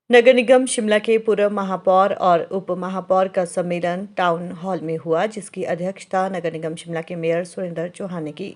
नगर निगम शिमला के पूर्व महापौर और उप महापौर का सम्मेलन टाउन हॉल में हुआ, जिसकी अध्यक्षता नगर निगम शिमला के मेयर सुरेंद्र चौहान ने की।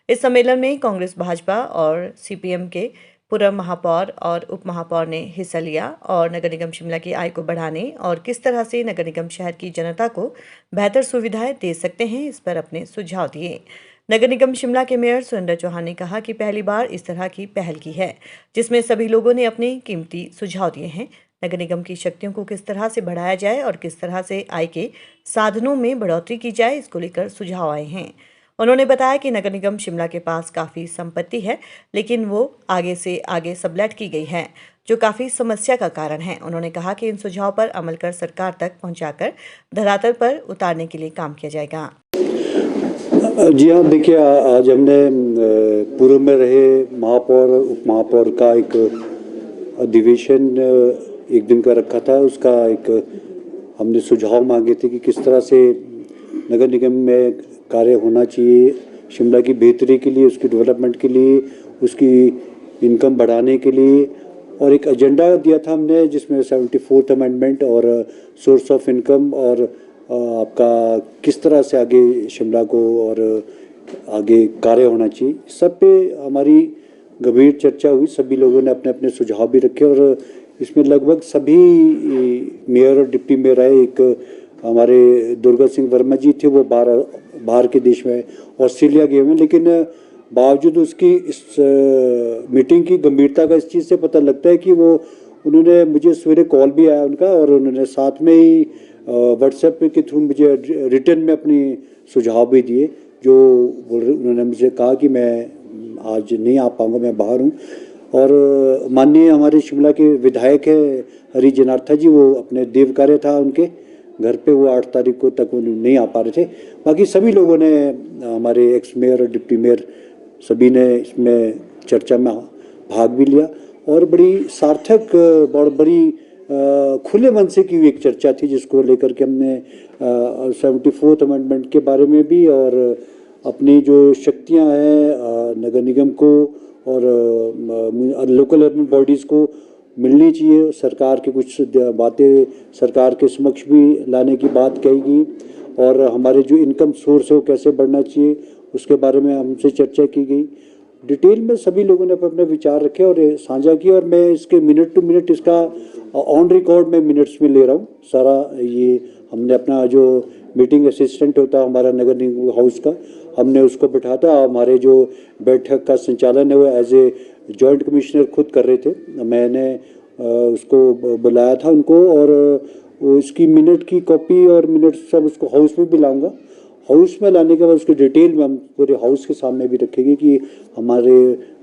इस सम्मेलन में कांग्रेस, भाजपा और सीपीएम के पूर्व महापौर और उप महापौर ने हिस्सा लिया और नगर निगम शिमला की आय को बढ़ाने और किस तरह से नगर निगम शहर की जनता को बेहतर सुविधाएं दे सकते हैं, इस पर अपने सुझाव दिए। नगर निगम शिमला के मेयर सुरेंद्र चौहान ने कहा कि पहली बार इस तरह की पहल की है, जिसमें सभी लोगों ने अपने कीमती सुझाव दिए हैं। नगर निगम की शक्तियों को किस तरह से बढ़ाया जाए और किस तरह से आय के साधनों में बढ़ोतरी की जाए, इसको लेकर सुझाव आए हैं। उन्होंने बताया कि नगर निगम शिमला के पास काफ़ी संपत्ति है, लेकिन वो आगे से आगे सबलेट की गई है, जो काफ़ी समस्या का कारण है। उन्होंने कहा कि इन सुझाव पर अमल कर सरकार तक पहुंचाकर धरातल पर उतारने के लिए काम किया जाएगा। जी हाँ, देखिए आज हमने पूर्व में रहे महापौर उप महापौर का एक अधिवेशन एक दिन का रखा था। उसका एक हमने सुझाव मांगे थे कि किस तरह से नगर निगम में कार्य होना चाहिए, शिमला की बेहतरी के लिए, उसकी डेवलपमेंट के लिए, उसकी इनकम बढ़ाने के लिए। और एक एजेंडा दिया था हमने, जिसमें 74th अमेंडमेंट और सोर्स ऑफ इनकम और आपका किस तरह से आगे शिमला को और आगे कार्य होना चाहिए, सब पे हमारी गंभीर चर्चा हुई। सभी लोगों ने अपने अपने सुझाव भी रखे और इसमें लगभग सभी मेयर और डिप्टी मेयर आए। एक हमारे दुर्गा सिंह वर्मा जी थे, वो बाहर के देश में ऑस्ट्रेलिया गए हुए हैं, लेकिन बावजूद उसकी इस मीटिंग की गंभीरता का इस चीज़ से पता लगता है कि वो उन्होंने मुझे सवेरे कॉल भी आया उनका, और उन्होंने साथ में ही व्हाट्सएप के थ्रू मुझे रिटर्न में अपनी सुझाव भी दिए। जो उन्होंने मुझे कहा कि मैं आज नहीं आ पाऊँगा, मैं बाहर हूँ। और माननीय हमारे शिमला के विधायक है हरी जनार्था जी, वो अपने देव कार्य था उनके घर पे, वो 8 तारीख को तक वो नहीं आ पा रहे थे। बाकी सभी लोगों ने, हमारे एक्स मेयर और डिप्टी मेयर, सभी ने इसमें चर्चा में भाग भी लिया और बड़ी सार्थक और बड़ी खुले मन से की हुई एक चर्चा थी, जिसको लेकर के हमने 74th अमेंडमेंट के बारे में भी और अपनी जो शक्तियां हैं नगर निगम को और लोकल अर्बन बॉडीज़ को मिलनी चाहिए, सरकार की कुछ बातें सरकार के समक्ष भी लाने की बात कही गई। और हमारे जो इनकम सोर्स है वो कैसे बढ़ना चाहिए, उसके बारे में हमसे चर्चा की गई। डिटेल में सभी लोगों ने अपने विचार रखे और साझा किए, और मैं इसके मिनट टू मिनट इसका ऑन रिकॉर्ड में मिनट्स में ले रहा हूँ सारा। ये हमने अपना जो मीटिंग असिस्टेंट होता है हमारा नगर निगम हाउस का, हमने उसको बिठाता। हमारे जो बैठक का संचालन है वो एज ए जॉइंट कमिश्नर खुद कर रहे थे, मैंने उसको बुलाया था उनको, और उसकी मिनट की कॉपी और मिनट सब उसको हाउस में भी लाऊंगा। हाउस में लाने के बाद उसकी डिटेल में हम पूरे हाउस के सामने भी रखेंगे कि हमारे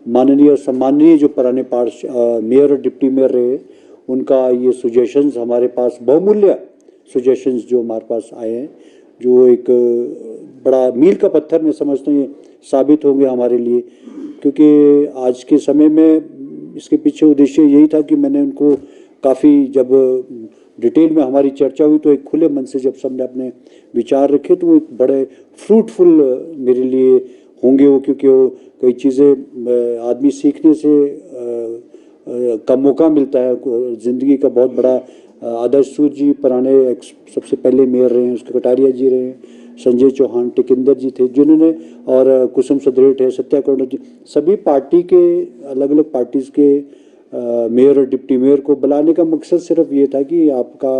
माननीय और सम्माननीय जो पुराने मेयर और डिप्टी मेयर रहे, उनका ये सुजेशंस हमारे पास बहुमूल्य सुजेशंस जो हमारे पास आए हैं, जो एक बड़ा मील का पत्थर मैं समझता हूँ ये साबित होंगे हमारे लिए। क्योंकि आज के समय में इसके पीछे उद्देश्य यही था कि मैंने उनको काफ़ी, जब डिटेल में हमारी चर्चा हुई तो एक खुले मन से जब सबने अपने विचार रखे, तो वो एक बड़े फ्रूटफुल मेरे लिए होंगे वो, क्योंकि वो कई चीज़ें आदमी सीखने से का मौका मिलता है। ज़िंदगी का बहुत बड़ा आदर्श सूद जी पुराने सबसे पहले मेयर रहे हैं, उसके कटारिया जी रहे हैं, संजय चौहान, टिकिंदर जी थे जिन्होंने, और कुसुम सदरेट है, सत्या कौंडल जी, सभी पार्टी के अलग अलग पार्टीज़ के मेयर और डिप्टी मेयर को बुलाने का मकसद सिर्फ ये था कि आपका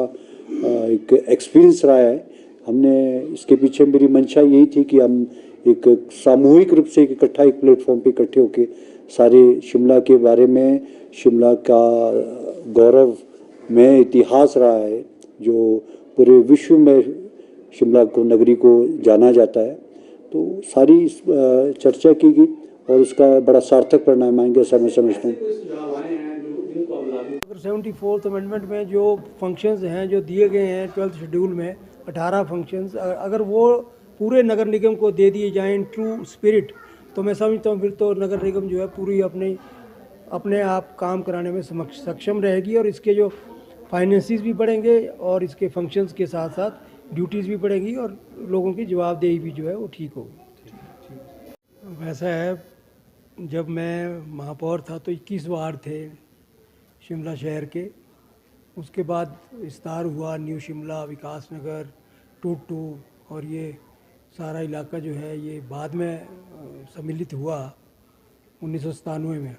एक एक्सपीरियंस रहा है। हमने इसके पीछे मेरी मंशा यही थी कि हम एक सामूहिक रूप से इकट्ठा एक प्लेटफॉर्म पे इकट्ठे होके सारे शिमला के बारे में, शिमला का गौरव में इतिहास रहा है जो पूरे विश्व में शिमला को नगरी को जाना जाता है, तो सारी चर्चा की गई और उसका बड़ा सार्थक परिणाम आएंगे ऐसा मैं समझता हूँ। 74th अमेंडमेंट में जो फंक्शंस हैं जो दिए गए हैं 12th शेड्यूल में 18 फंक्शंस, अगर वो पूरे नगर निगम को दे दिए जाएं इन ट्रू स्पिरिट, तो मैं समझता हूँ फिर तो नगर निगम जो है पूरी अपने आप काम कराने में सक्षम रहेगी, और इसके जो फाइनेंसिस भी बढ़ेंगे और इसके फंक्शंस के साथ साथ ड्यूटीज़ भी बढ़ेंगी और लोगों की जवाबदेही भी जो है वो ठीक होगी। वैसा है, जब मैं महापौर था तो 21 वार्ड थे शिमला शहर के, उसके बाद विस्तार हुआ, न्यू शिमला, विकास नगर, टूटू, और ये सारा इलाका जो है ये बाद में सम्मिलित हुआ 1997 में।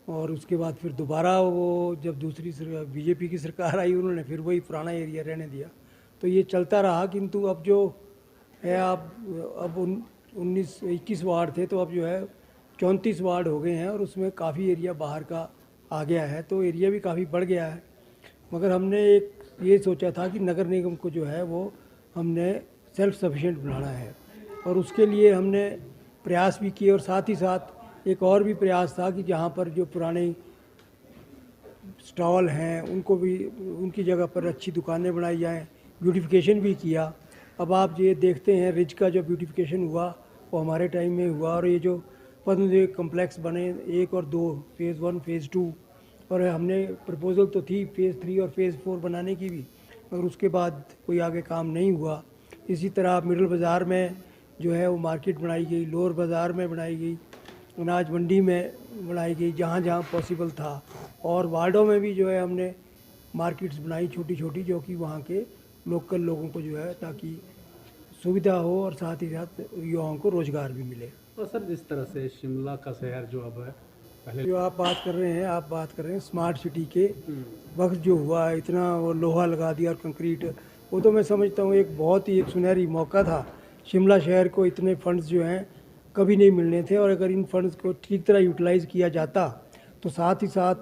और उसके बाद फिर दोबारा वो जब दूसरी बीजेपी की सरकार आई, उन्होंने फिर वही पुराना एरिया रहने दिया। तो ये चलता रहा, किंतु अब जो है अब 21 वार्ड थे, तो अब जो है 34 वार्ड हो गए हैं, और उसमें काफ़ी एरिया बाहर का आ गया है, तो एरिया भी काफ़ी बढ़ गया है। मगर हमने एक ये सोचा था कि नगर निगम को जो है वो हमने सेल्फ सफिशिएंट बनाना है, और उसके लिए हमने प्रयास भी किए, और साथ ही साथ एक और भी प्रयास था कि जहाँ पर जो पुराने स्टॉल हैं उनको भी, उनकी जगह पर अच्छी दुकानें बनाई जाएं, ब्यूटिफिकेशन भी किया। अब आप ये देखते हैं रिज का जो ब्यूटिफिकेशन हुआ वो हमारे टाइम में हुआ, और ये जो पद्मदेव कम्प्लेक्स बने 1 और 2, फ़ेज़ 1 फ़ेज़ 2, और हमने प्रपोज़ल तो थी फ़ेज़ 3 और फ़ेज़ 4 बनाने की भी, मगर उसके बाद कोई आगे काम नहीं हुआ। इसी तरह मिडल बाज़ार में जो है वो मार्केट बनाई गई, लोअर बाज़ार में बनाई गई, अनाज मंडी में बनाई गई, जहाँ जहाँ पॉसिबल था, और वार्डों में भी जो है हमने मार्केट्स बनाई छोटी छोटी, जो कि वहाँ के लोकल लोगों को जो है ताकि सुविधा हो, और साथ ही साथ युवाओं को रोज़गार भी मिले। तो सर, जिस तरह से शिमला का शहर जो अब है, पहले जो आप बात कर रहे हैं स्मार्ट सिटी के वक्त जो हुआ, इतना वो लोहा लगा दिया और कंक्रीट, वो तो मैं समझता हूँ एक बहुत ही एक सुनहरी मौका था। शिमला शहर को इतने फंड्स जो हैं कभी नहीं मिलने थे, और अगर इन फंड्स को ठीक तरह यूटिलाइज़ किया जाता तो साथ ही साथ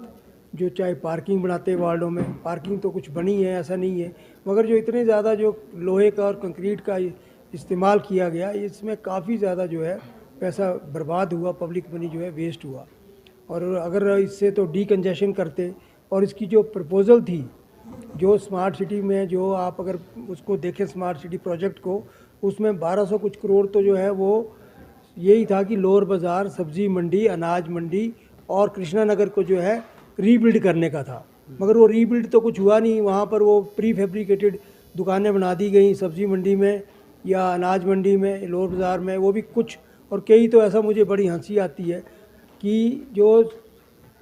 जो चाहे पार्किंग बनाते वार्डों में, पार्किंग तो कुछ बनी है ऐसा नहीं है, मगर जो इतने ज़्यादा जो लोहे का और कंक्रीट का इस्तेमाल किया गया, इसमें काफ़ी ज़्यादा जो है पैसा बर्बाद हुआ, पब्लिक मनी जो है वेस्ट हुआ। और अगर इससे तो डीकंजेशन करते, और इसकी जो प्रपोज़ल थी जो स्मार्ट सिटी में, जो आप अगर उसको देखें स्मार्ट सिटी प्रोजेक्ट को, उसमें 1200 कुछ करोड़ तो जो है वो यही था कि लोअर बाज़ार, सब्ज़ी मंडी, अनाज मंडी और कृष्णा नगर को जो है रीबिल्ड करने का था। मगर वो रीबिल्ड तो कुछ हुआ नहीं, वहाँ पर वो प्री फैब्रिकेटेड दुकानें बना दी गई सब्ज़ी मंडी में या अनाज मंडी में, लोअर बाज़ार में, वो भी कुछ, और कई तो ऐसा मुझे बड़ी हंसी आती है कि जो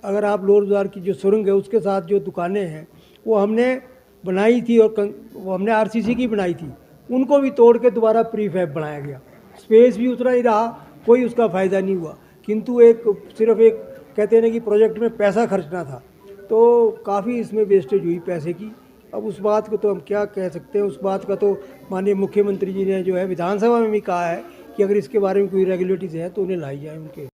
अगर आप लोअर बाज़ार की जो सुरंग है उसके साथ जो दुकानें हैं वो हमने बनाई थी, और वो हमने आरसीसी की बनाई थी, उनको भी तोड़ के दोबारा प्री फैब बनाया गया। स्पेस भी उतना ही रहा, कोई उसका फ़ायदा नहीं हुआ, किंतु एक सिर्फ एक कहते हैं ना कि प्रोजेक्ट में पैसा खर्चना था, तो काफ़ी इसमें वेस्टेज हुई पैसे की। अब उस बात को तो हम क्या कह सकते हैं, उस बात का तो माननीय मुख्यमंत्री जी ने जो है विधानसभा में भी कहा है कि अगर इसके बारे में कोई रेगुलेटरीज है तो उन्हें लाई जाए उनके।